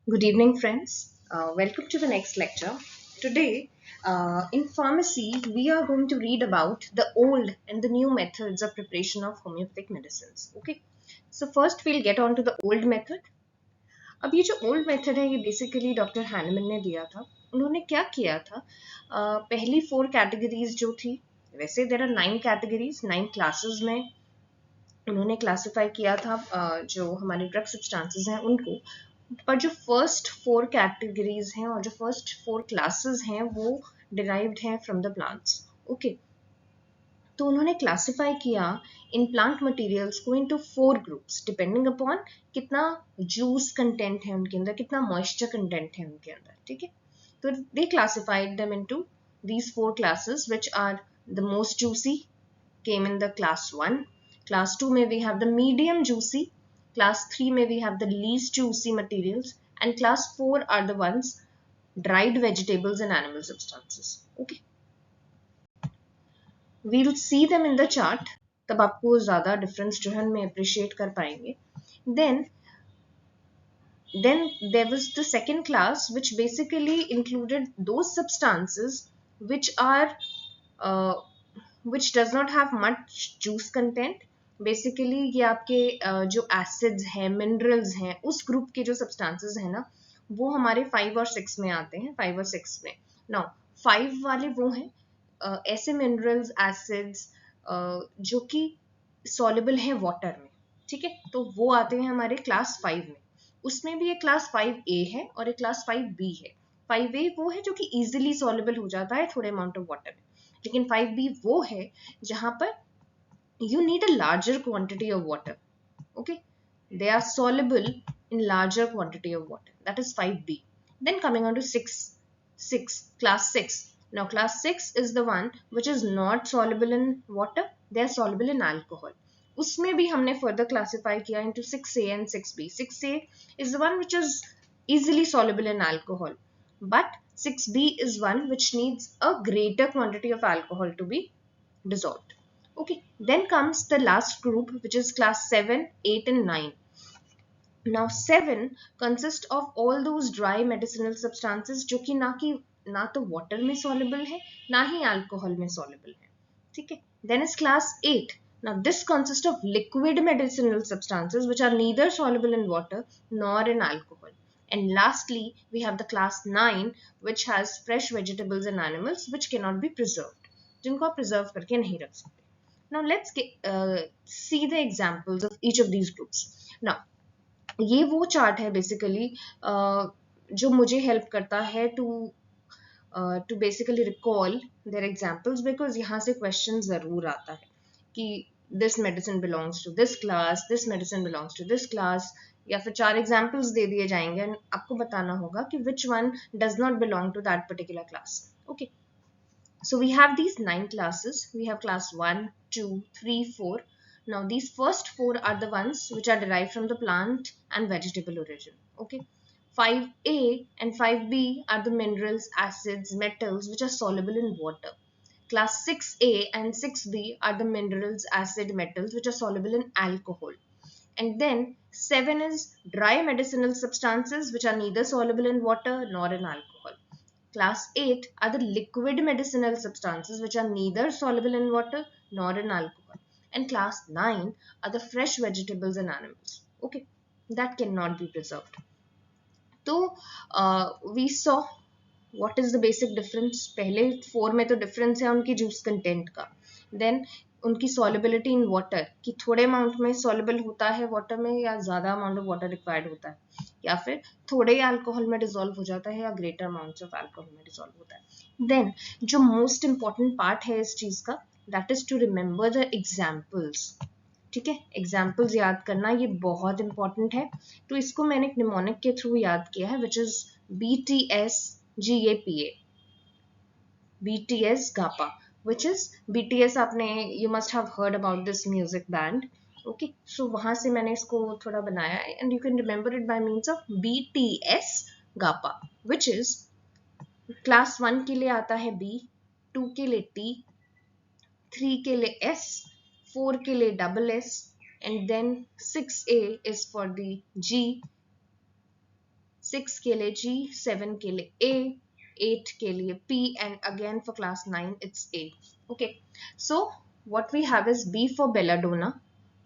Good evening, friends. Welcome to the next lecture. Today, in pharmacy, we are going to read about the old and the new methods of preparation of homeopathic medicines. Okay, so first we'll get on to the old method. अब ये जो old method है ये basically doctor Hahnemann ने दिया था. उन्होंने क्या किया था, पहली 4 कैटेगरीज जो थी, वैसे देर आर 9 कैटेगरीज, 9 क्लासेस में उन्होंने क्लासिफाई किया था जो हमारे ड्रग सब्सटेंसेस हैं उनको. पर जो फर्स्ट 4 कैटेगरीज हैं और जो फर्स्ट 4 क्लासेस हैं वो डिराइव्ड हैं फ्रॉम द प्लांट्स. ओके, तो उन्होंने क्लासिफाई किया इन प्लांट मटेरियल्स को इनटू 4 ग्रुप्स डिपेंडिंग अपॉन कितना जूस कंटेंट है उनके अंदर, कितना मॉइस्चर कंटेंट है उनके अंदर. ठीक है, तो they classified them into these 4 classes, which are the most juicy, came in the class 1. Class 2 में we have the medium juicy. Class 3 में we have the least juicy materials. And class 4 are the ones dried vegetables and animal substances. Okay. We'll see them in the chart. तब आपको ज़्यादा difference जो है उनमें appreciate कर पाएंगे. Then there was the second class, which basically included those substances which are which does not have much juice content. Basically ये आपके जो एसिड्स हैं, मिनरल्स हैं, उस ग्रुप के जो सब्सटेंसेस हैं ना, वो हमारे 5 और 6 में आते हैं. 5 और 6 में नाउ 5 वाले वो हैं ऐसे मिनरल्स, एसिड्स जो कि सॉल्युबल हैं वाटर में. ठीक है, तो वो आते हैं हमारे क्लास 5 में. उसमें भी एक क्लास 5A है और एक क्लास 5B है. 5A वो है जो कि इजीली सॉल्युबल हो जाता है थोड़े अमाउंट ऑफ वाटर में, लेकिन 5B वो है जहां पर you need a larger quantity of water. Okay, they are soluble in larger quantity of water. That is 5B. Then coming on to 6, class 6. Now class 6 is the one which is not soluble in water. They are soluble in alcohol. उसमें भी हमने further classify किया into 6A and 6B. 6A is the one which is easily soluble in alcohol, but 6B is one which needs a greater quantity of alcohol to be dissolved. Okay, then comes the last group, which is class 7, 8 and 9. Now 7 consists of all those dry medicinal substances जो कि ना तो water में soluble है ना ही alcohol में soluble है. ठीक है, then is class 8. Now this consists of liquid medicinal substances which are neither soluble in water nor in alcohol. And lastly, we have the class 9, which has fresh vegetables and animals which cannot be preserved, जिनको आप preserve करके नहीं रख सकते. Now let's see the examples of each of these groups. Now ये वो chart है basically जो मुझे हेल्प करता है to basically recall their examples, because यहाँ से क्वेश्चन जरूर आता है कि this medicine belongs to this class, this medicine belongs to this class, या फिर 4 एग्जांपल्स दे दिए जाएंगे and आपको बताना होगा कि which one does not belong to that particular class. Okay, so we have these 9 classes. We have class 1, 2, 3, 4. Now these first 4 are the ones which are derived from the plant and vegetable origin. Okay, 5A and 5B are the minerals, acids, metals which are soluble in water. Class 6A and 6B are the minerals, acid, metals which are soluble in alcohol. And then 7 is dry medicinal substances which are neither soluble in water nor in alcohol. Class 8 are the liquid medicinal substances which are neither soluble in water nor in alcohol. And class 9 are the fresh vegetables and animals. Okay, that cannot be preserved. So we saw what is the basic difference. पहले 4 में तो difference है उनकी juice content का. Then उनकी solubility in water कि थोड़े amount में soluble होता है water में या ज़्यादा amount of water required होता है, या फिर थोड़े अल्कोहल में डिसॉल्व हो जाता है या ग्रेटर अमाउंट्स ऑफ अल्कोहल में डिसॉल्व होता है. देन जो मोस्ट इंपॉर्टेंट पार्ट है इस चीज का, that is to remember the examples. ठीक है, एग्जाम्पल्स याद करना ये बहुत इंपॉर्टेंट है. तो इसको मैंने एक निमोनिक के थ्रू याद किया है, which is BTS GAPA, BTS GAPA, which is BTS. आपने you must have heard about this music band. Okay, so वहां से मैंने इसको थोड़ा बनाया है and you can remember it by means of BTS GAPA, which is class 1 के लिए आता है B, 2 के लिए T, 3 के लिए S, 4 के लिए double S, and then 6A is for the G, 6 के लिए G, 7 के लिए A, 8 के लिए P, and again for class 9 it's A. Okay, so what we have is B for belladonna,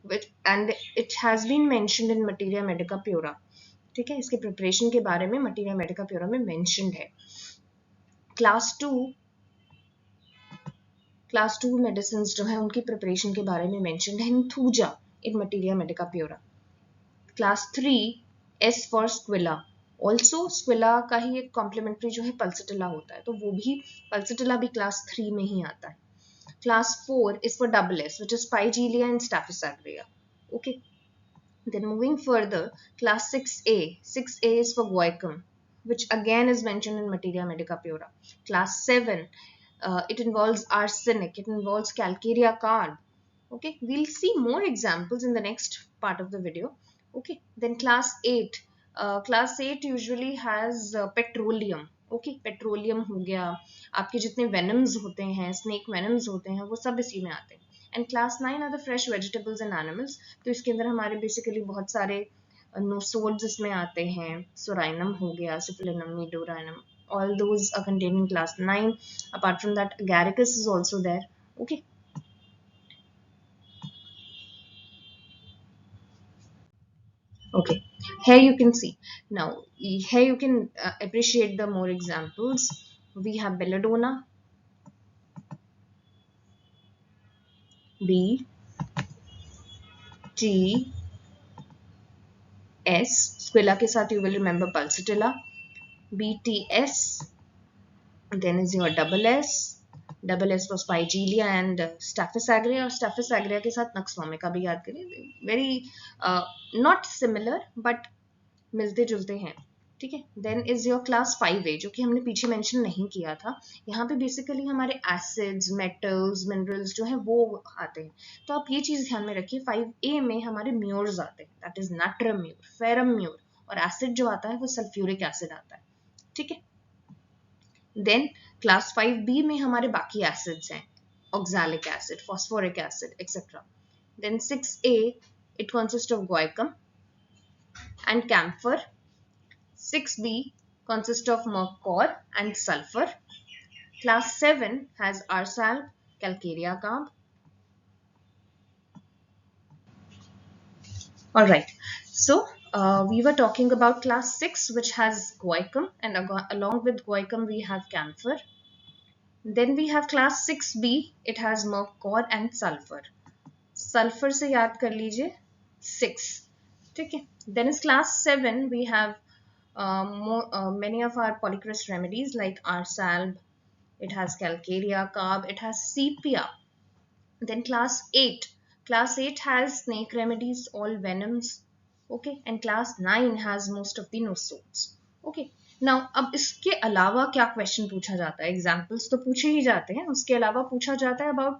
which and it has been mentioned in Materia Medica Pura. ठीक है, इसके preparation के बारे में Materia Medica Pura में mentioned है. Class 2 medicine जो है उनकी प्रिपरेशन के बारे में मेंशनड है in thuja in Materia Medica Pura. Class 3 S for squilla. Also squilla का ही एक कॉम्प्लीमेंट्री जो है पल्सिटिला होता है, तो वो भी पल्सिटिला भी क्लास 3 में ही आता है. Class 4 is for double S, which is Pygelia and Staphysagrega. Okay. Then moving further, class 6A. 6A is for Guaiacum, which again is mentioned in Materia Medica Pura. Class 7, it involves arsenic. It involves Calcarea carb. Okay, we'll see more examples in the next part of the video. Okay, then class 8. Class 8 usually has petroleum. Okay, petroleum हो गया, आपके जितने venoms होते हैं, snake venoms होते हैं, वो सब इसी में आते हैं. And class 9 are the fresh vegetables and animals. तो इसके अंदर हमारे बेसिकली बहुत सारे नोसोड्स इसमें आते हैं. सोराइनम हो गया, सिफिलिनम, मीडोराइनम, all those are contained in class 9. Apart from that, agaricus is also there. Okay. Okay, here you can see. Now, here you can appreciate the more examples. We have belladonna, B, T, S. Squilla के साथ you will remember pulsatilla. BTS. Then is your double S. Double S was Pygelia and Staphysagrega. और Staphysagrega के साथ Naxomica भी याद करें. Very not similar but मिलते जुलते हैं. ठीक है. Then is your class 5A, जो कि हमने पीछे मेंशन नहीं किया था. यहाँ पे बेसिकली हमारे एसिड्स, मेटल्स, मिनरल्स जो है वो आते हैं. तो आप ये चीज ध्यान में रखिए, 5A में हमारे म्यूर्स आते हैं. That is natrum mur, ferrum mur, और एसिड जो आता है वो सल्फ्यूरिक एसिड आता है. ठीक है. देन क्लास 5B में हमारे बाकी एसिड्स हैं, oxalic acid, phosphoric acid, etcetera. Then 6A, it consists of guaiacum and camphor. 6B consists of mercur and sulfur. Class 7 has arsalb, calcarea carb. Alright, so we were talking about class 6, which has guaiacum, and along with guaiacum we have camphor. Then we have class 6B, it has mercur and sulfur. Sulfur से याद कर लीजिए 6. ठीक है. Then is class 7, we have many of our polycrest remedies like arsalb, it has calcarea carb, it has sepia. Then class 8 has snake remedies, all venoms. Okay, and class 9 has most of the nosodes. Okay, now अब इसके अलावा क्या question पूछा जाता है? Examples तो पूछे ही जाते हैं, उसके अलावा पूछा जाता है अबाउट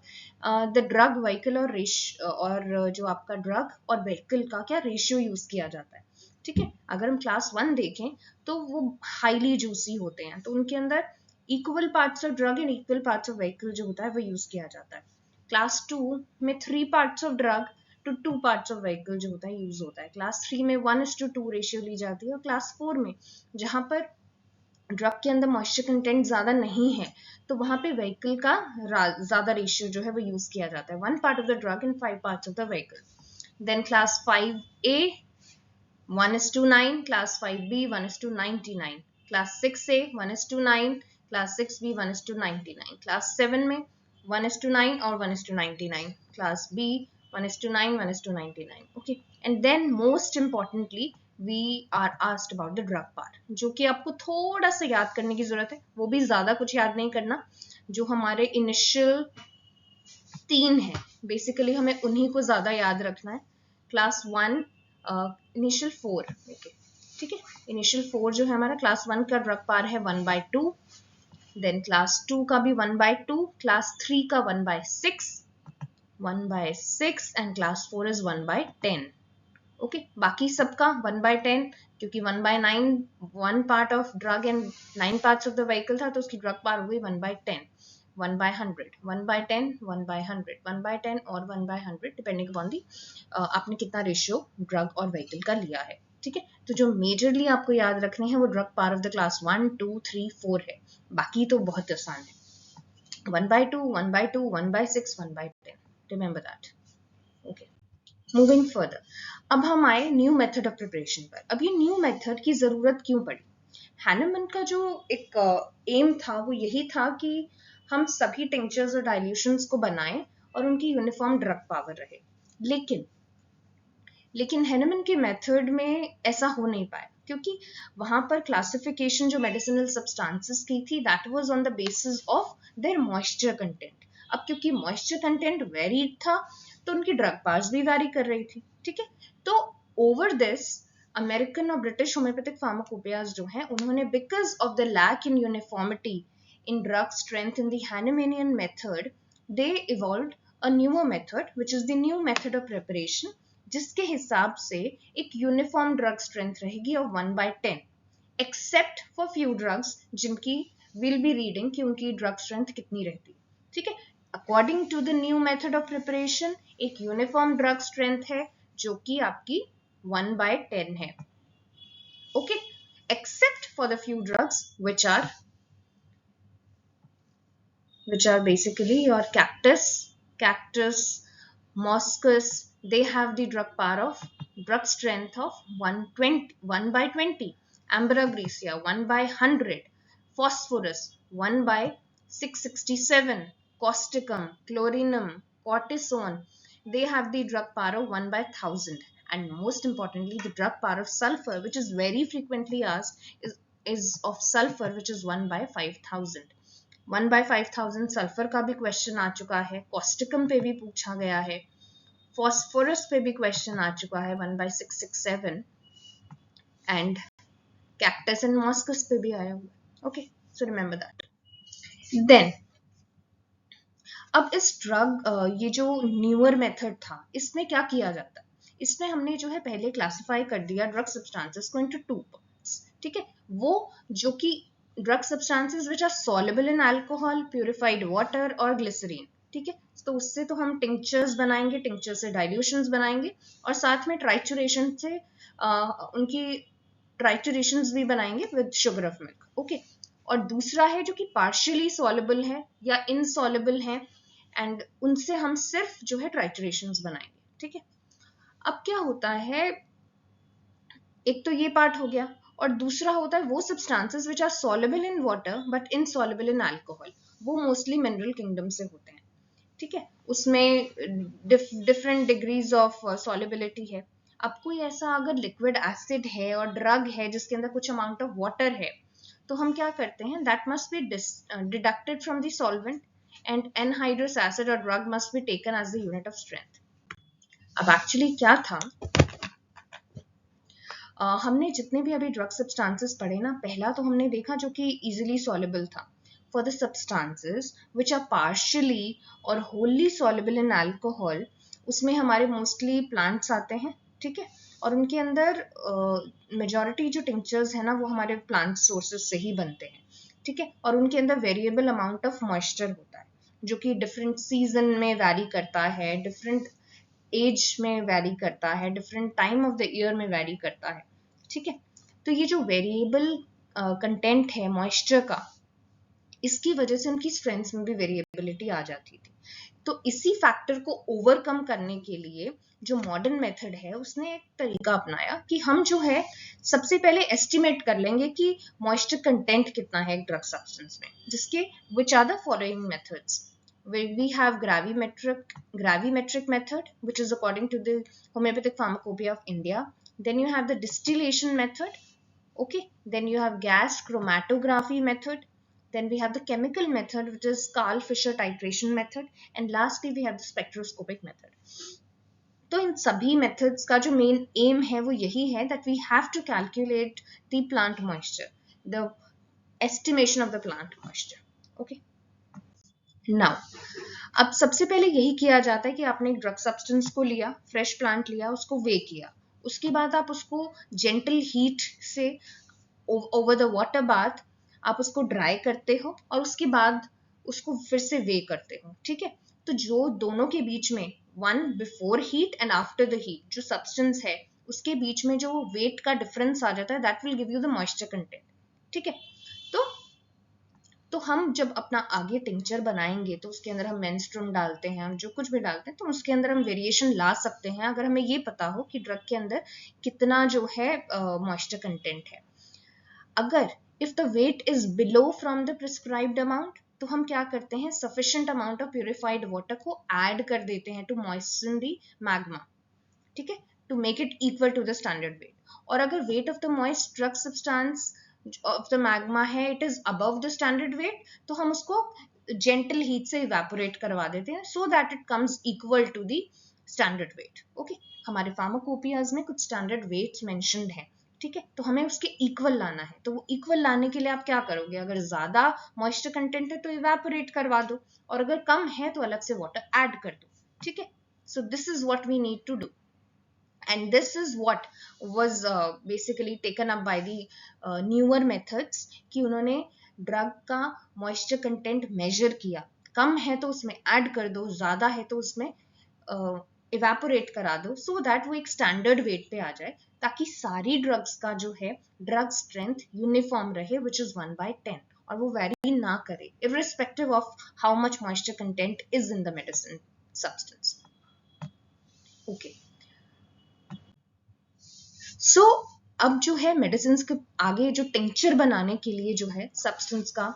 द ड्रग व्हीकल और जो आपका ड्रग और व्हीकल का क्या रेशियो यूज किया जाता है. ठीक है. अगर हम क्लास 1 देखें तो वो हाईली जूसी होते हैं, तो उनके अंदर equal parts of drug and equal parts of vehicle जो होता है वो यूज किया जाता है. क्लास 2 में 3 parts of drug to 2 parts of vehicle जो होता है यूज होता है. क्लास 3 में 1:2 रेशियो ली जाती है. और क्लास 4 में जहां पर ड्रग के अंदर मॉइस्चर कंटेंट ज्यादा नहीं है तो वहां पे व्हीकल का ज्यादा रेशियो जो है वो यूज किया जाता है. 1 part of the drug and 5 parts of the vehicle. Then class 5A 1:9, class 5B 1:99, class 6A 1:9, class 6B 1:99, class 7 में 1:9 और 1:99, class B 1:9, 1:99. Okay, and then most importantly we are asked about the drug part, जो कि आपको थोड़ा सा याद करने की जरूरत है. वो भी ज्यादा कुछ याद नहीं करना. जो हमारे इनिशियल 3 है बेसिकली हमें उन्हीं को ज्यादा याद रखना है. Class 1 initial 4. ठीक है. इनिशियल 4 जो है हमारा क्लास 1 का ड्रग पार है 1/2. देन क्लास 2 का भी 1/2, क्लास 3 का 1/6, 1/6 एंड क्लास 4 इज 1/10. ओके, बाकी सबका 1/10, क्योंकि 1/9 1 part of drug and 9 parts of the vehicle था, तो उसकी ड्रग पार हो गई 1/10, 1/100, 1/10, 1/100, 1/10 और 1/100 डिपेंडिंग अपॉन दी आपने कितना रेशियो ड्रग और व्हीकल का लिया है. ठीक है, तो जो मेजरली आपको याद रखने हैं वो drug power of the class 1, 2, 3, 4 है, बाकी तो बहुत आसान है, 1/2, 1/2, 1/6, 1/10, remember that. Okay, moving further, अब हम आए न्यू मेथड ऑफ प्रिपरेशन पर। अब ये न्यू मेथड की जरूरत क्यों पड़ी? हैनेमन का जो एक एम था वो यही था कि हम सभी टिंचर्स और डाइल्यूशंस को बनाएं और उनकी यूनिफॉर्म ड्रग पावर रहे, लेकिन हैनेमन के मेथड में ऐसा हो नहीं पाया, क्योंकि वहां पर क्लासिफिकेशन जो मेडिसिनल सब्सटेंसेस की थी that was on the basis of their moisture content. अब क्योंकि मॉइस्चर कंटेंट वेरीड था तो उनकी ड्रग पावर्स भी वेरी कर रही थी, ठीक है। तो ओवर दिस अमेरिकन और ब्रिटिश होम्योपैथिक फार्माकोपियाज जो हैं उन्होंने because of the lack in uniformity in drug strength in the Hahnemannian method, they evolved a newer method, which is the new method of preparation, जिसके हिसाब से एक uniform drug strength रहेगी और 1/10, except for few drugs जिनकी will be reading कि उनकी drug strength कितनी रहती है, ठीक है। According to the new method of preparation एक यूनिफॉर्म ड्रग स्ट्रेंथ है जो कि आपकी 1/10 है, okay, except for the few drugs which are basically your cactus, moscus. They have the drug strength of 1/20. Ambrosia 1/100. Phosphorus 1/667. Causticum, chlorinum, cortisone. They have the drug power of 1/1000. And most importantly, the drug power of sulfur, which is very frequently asked, is of sulfur, which is 1/5000. 1/5000 sulphur का भी question आ चुका है, Causticum पे भी पूछा गया है, phosphorus पे भी क्वेश्चन आ चुका है 1/667, एंड कैक्टस एंड मॉस्कस पे भी आया हुआ। Okay, so remember that. Then अब इस ड्रग ये जो न्यूअर मेथड था इसमें क्या किया जाता है, इसमें हमने जो है पहले क्लासिफाई कर दिया ड्रग सब्सटेंसेस को इनटू 2 पार्ट्स, ठीक है। वो जो कि drug substances which are soluble in alcohol, purified water और ग्लिसरीन, ठीक है। तो उससे तो हम टिंक्चर्स बनाएंगे, टिंक्चर से डाइल्यूशंस बनाएंगे और साथ में ट्राइचुरेशन से उनकी ट्राइचुरेशंस भी बनाएंगे with sugar of milk, okay. और दूसरा है जो कि पार्शियली सॉल्युबल है या इनसॉल्युबल है, एंड उनसे हम सिर्फ जो है ट्राइचुरेशंस बनाएंगे, ठीक है। अब क्या होता है, एक तो ये पार्ट हो गया, और दूसरा होता है वो substances which are soluble in water but insoluble in alcohol, वो मोस्टली मिनरल किंगडम से होते हैं, ठीक है। उसमें डिफरेंट डिग्रीज ऑफ सॉल्युबिलिटी है। अब कोई ऐसा अगर लिक्विड एसिड है और ड्रग है जिसके अंदर कुछ अमाउंट ऑफ वाटर है, तो हम क्या करते हैं, that must be deducted from the solvent and anhydrous acid और drug must be taken as the unit of strength. अब एक्चुअली क्या था, हमने जितने भी अभी ड्रग सब्सटेंसेस पढ़े ना, पहला तो हमने देखा जो कि इजीली सॉल्युबल था। For the substances which are partially और होली सॉल्युबल इन अल्कोहल, उसमें हमारे मोस्टली प्लांट्स आते हैं, ठीक है। और उनके अंदर मेजॉरिटी जो टिंक्चर्स है ना वो हमारे प्लांट सोर्सेज से ही बनते हैं, ठीक है। और उनके अंदर वेरिएबल अमाउंट ऑफ मॉइस्चर होता है जो कि डिफरेंट सीजन में वैरी करता है, डिफरेंट एज में वैरी करता है, different time of the year में वैरी करता है, ठीक है। तो ये जो वेरिएबल कंटेंट है मॉइस्चर का, इसकी वजह से उनकी स्ट्रेंथ में भी वेरिएबिलिटी आ जाती थी। तो इसी फैक्टर को ओवरकम करने के लिए जो मॉडर्न मेथड है उसने एक तरीका अपनाया कि हम जो है सबसे पहले एस्टिमेट कर लेंगे कि मॉइस्चर कंटेंट कितना है एक ड्रग सब्सटेंस में, जिसके which are the following methods. We have gravimetric method, which is according to the Homeopathic Pharmacopoeia of India. Then you have the distillation method, okay. Then you have gas chromatography method. Then we have the chemical method, which is Carl Fisher titration method. And lastly, we have the spectroscopic method. तो इन सभी methods का जो main M है वो यही है that we have to calculate the plant moisture, the estimation of the plant moisture, okay. Now अब सबसे पहले यही किया जाता है कि आपने एक ड्रग सब्सटेंस को लिया, फ्रेश प्लांट लिया, उसको वे किया, उसके बाद आप उसको जेंटल हीट से ओवर द वाटर बाथ आप उसको ड्राई करते हो और उसके बाद उसको फिर से वे करते हो, ठीक है। तो जो दोनों के बीच में one before heat and after the heat जो सब्सटेंस है उसके बीच में जो वेट का डिफरेंस आ जाता है, that will give you the moisture content. ठीक है, तो हम जब अपना आगे टिंचर बनाएंगे तो उसके अंदर हम मेंस्ट्रुम डालते हैं, हम जो कुछ भी डालते हैं, तो उसके अंदर हम वेरिएशन ला सकते हैं अगर हमें ये पता हो कि ड्रग के अंदर कितना जो है मॉइस्चर कंटेंट है। अगर if the weight is below from the prescribed amount, तो हम क्या करते हैं, sufficient amount of purified water को ऐड कर देते हैं टू मॉइस्चन द मैग्मा। ठीक है, to make it equal to the standard weight. और अगर weight of the moist drug substance of the magma है, it is above the standard weight, तो हम उसको जेंटल हीट से इवेपोरेट करवा देते हैं so that it comes equal to the standard weight. Okay, हमारे फार्माकोपियाज में कुछ स्टैंडर्ड वेट्स मेंशन्ड हैं। ठीक है, तो हमें उसके इक्वल लाना है। तो वो इक्वल लाने के लिए आप क्या करोगे, अगर ज्यादा मॉइस्चर कंटेंट है तो इवेपोरेट करवा दो, और अगर कम है तो अलग से वाटर ऐड कर दो। ठीक है, so this is what we need to do, and this is what was basically taken up by the newer methods कि उन्होंने ड्रग का मॉइस्चर कंटेंट मेजर किया, कम है तो उसमें ऐड कर दो, ज्यादा है तो उसमें इवेपोरेट करा दो, सो दैट वो एक स्टैंडर्ड वेट पे आ जाए, ताकि सारी ड्रग्स का जो है ड्रग स्ट्रेंथ यूनिफॉर्म रहे, विच इज 1/10, और वो वेरी ना करे irrespective of how much moisture content is in the medicine substance. Okay, so अब जो है मेडिसिन के आगे जो टिंचर बनाने के लिए जो है सब्सटेंस का,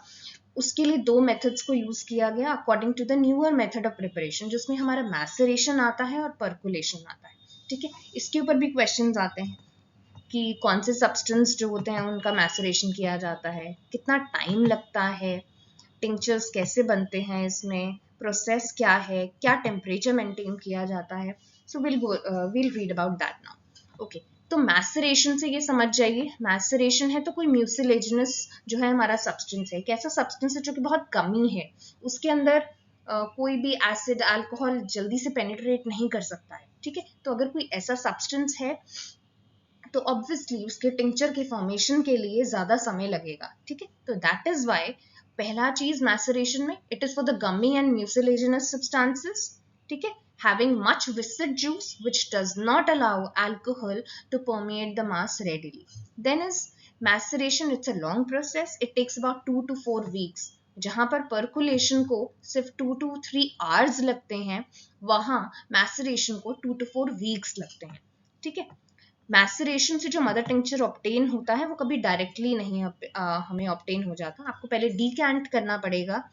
उसके लिए दो मेथड्स को यूज किया गया according to the newer method of preparation, जिसमें हमारा मैसरेशन आता है और पर्कुलेशन आता है। ठीक है, इसके ऊपर भी क्वेश्चंस आते हैं कि कौन से सब्सटेंस जो होते हैं उनका मैसरेशन किया जाता है, कितना टाइम लगता है, टिंचर्स कैसे बनते हैं, इसमें प्रोसेस क्या है, क्या टेम्परेचर मेंटेन किया जाता है। So will read about that now. Okay, तो मैसरेशन से ये समझ जाइए, मैसरेशन है तो कोई म्यूसिलेजिनस जो है हमारा सब्सटेंस है, एक ऐसा सब्सटेंस है जो कि बहुत कमी है, उसके अंदर कोई भी एसिड अल्कोहल जल्दी से पेनिट्रेट नहीं कर सकता है। ठीक है, तो अगर कोई ऐसा सब्सटेंस है तो ऑब्वियसली उसके टिंचर के फॉर्मेशन के लिए ज्यादा समय लगेगा। ठीक है, तो दैट इज वाई पहला चीज मैसरेशन में, it is for the gummy and mucilaginous substances. ठीक है, having much viscid juice which does not allow alcohol to permeate the mass readily. Then is maceration, it's a long process, it takes about 2 to 4 weeks. जहां पर percolation को सिर्फ 2 to 3 hours लगते हैं, वहां maceration को 2 to 4 weeks लगते हैं। ठीक है, मैसरेशन से जो मदर टिंचर ऑब्टेन होता है वो कभी डायरेक्टली नहीं हमें ऑब्टेन हो जाता, आपको पहले डीकैंट करना पड़ेगा।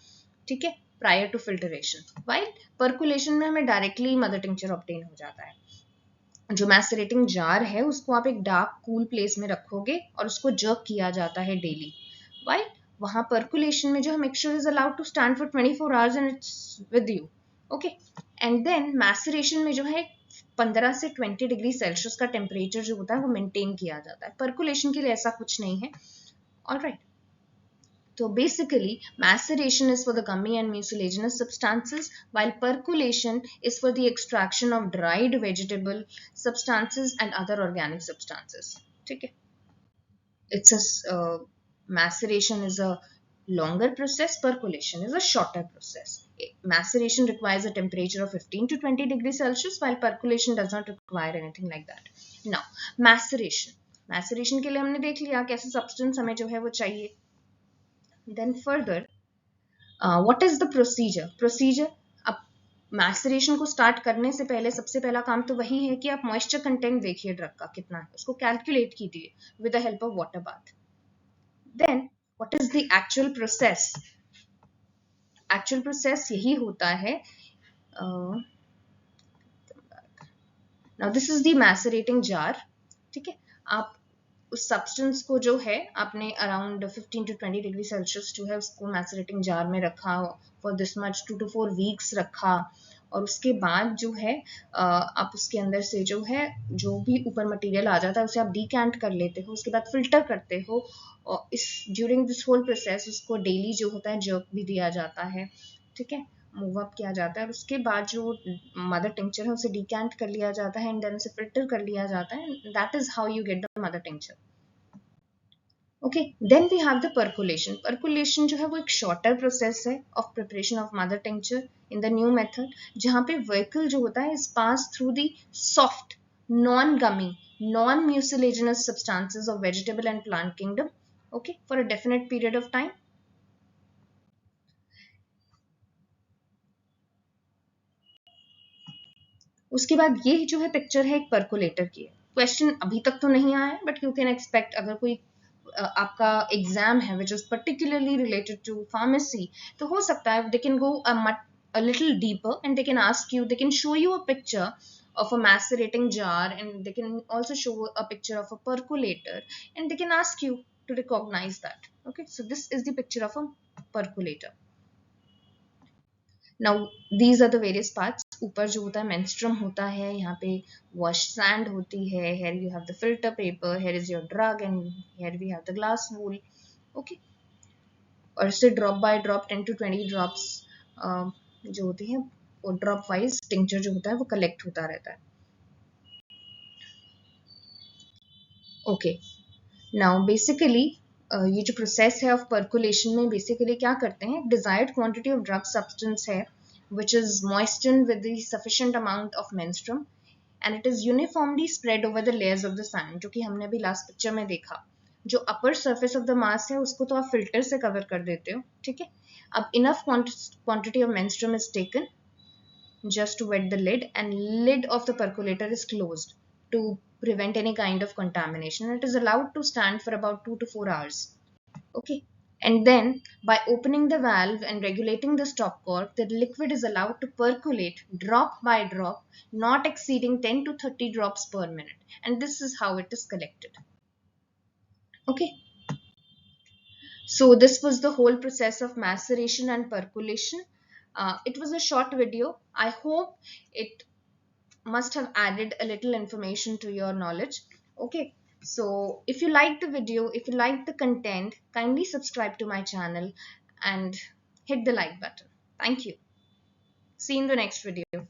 ठीक है, prior to filtration, while percolation में हमें डायरेक्टली मदर टिंचर ऑब्टेन हो जाता है। जो मैसरेटिंग जार है उसको आप एक डार्क कूल प्लेस में रखोगे और उसको जर्क किया जाता है डेली, वाइल वहां पर्कुलेशन में जो mixture is allowed to stand for 24 hours and it's with you. Okay, and then maceration में जो है 15 से 20 डिग्री सेल्सियस का टेम्परेचर जो होता है वो मेंटेन किया जाता है, पर्कुलेशन के लिए ऐसा कुछ नहीं है। Alright, so basically maceration is for the gummy and mucilaginous substances, while percolation is for the extraction of dried vegetable substances and other organic substances. ठीक है, it's a maceration is a longer process, percolation is a shorter process. Maceration requires a temperature of 15 to 20 degrees Celsius, while percolation does not require anything like that. Now maceration के लिए हमने देख लिया कैसे substance हमें जो है वो चाहिए। Then further, what is the procedure? अब मैसरेशन को स्टार्ट करने से पहले सबसे पहला काम तो वही है कि आप मॉइस्चर कंटेंट देखिए ड्रग का कितना है, उसको कैलकुलेट कीजिए with the help of water bath. Then what is the actual process? Actual process यही होता है, now this is the macerating jar. ठीक है, आप उस सब्सटेंस को जो है आपने अराउंड 15 to 20 डिग्री सेल्सियस जो है उसको मैसरेटिंग जार में रखा for this much 2 to 4 weeks रखा, और उसके बाद जो है आप उसके अंदर से जो है जो भी ऊपर मटेरियल आ जाता है उसे आप डीकैंट कर लेते हो, उसके बाद फिल्टर करते हो, और इस ड्यूरिंग दिस होल प्रोसेस उसको डेली जो होता है जर्क भी दिया जाता है। ठीक है, मूव अप किया जाता है, और उसके बाद जो मदर टिंचर है उसे डीकैंट कर लिया जाता है एंड देन उसे फिल्टर कर लिया जाता है, that is how you get the mother tincture. Okay, then we have the percolation. Percolation जो है वो एक शॉर्टर प्रोसेस है of preparation of mother tincture in the new method, जहां पे व्हीकल जो होता है is pass through the soft non gummy non-mucilaginous substances of vegetable and plant kingdom, okay, for a definite period of time. उसके बाद ये जो है पिक्चर है एक परकोलेटर की है. क्वेश्चन अभी तक तो नहीं आया है, बट यू कैन एक्सपेक्ट अगर कोई आपका एग्जाम है which is particularly related to pharmacy, तो हो सकता है they can go a little deeper and they can ask you, they can show you a picture of a macerating jar, and they can also show a picture of a percolator, and they can ask you to recognize that. Okay, so this is the picture of a percolator. Now these are the various parts. ऊपर जो होता है menstruum होता है, यहाँ पे wash sand होती है, here you have the filter paper, here is your drug, and here we have the glass wool. Okay, और इससे drop by drop 10 to 20 drops जो होती है वो drop wise tincture जो होता है वो collect होता रहता है. Okay, now basically ये जो प्रोसेस है ऑफ परकुलेशन में बेसिकली क्या करते हैं, desired quantity of drug substance है which is moistened with the sufficient amount of menstruum, and it is uniformly spread over the layers of the sand, जो कि हमने अभी लास्ट पिक्चर में देखा. जो upper surface of the mass है उसको तो आप फिल्टर से कवर कर देते हो, ठीक है. अब enough quantity of menstruum is taken just to wet the lid, and lid of the percolator is closed to prevent any kind of contamination. It is allowed to stand for about 2 to 4 hours. Okay, and then by opening the valve and regulating the stopcock, the liquid is allowed to percolate drop by drop, not exceeding 10 to 30 drops per minute, and this is how it is collected. Okay, so this was the whole process of maceration and percolation. It was a short video. I hope it must have added a little information to your knowledge. Okay, so if you like the video, if you like the content, kindly subscribe to my channel and hit the like button. Thank you. See you in the next video.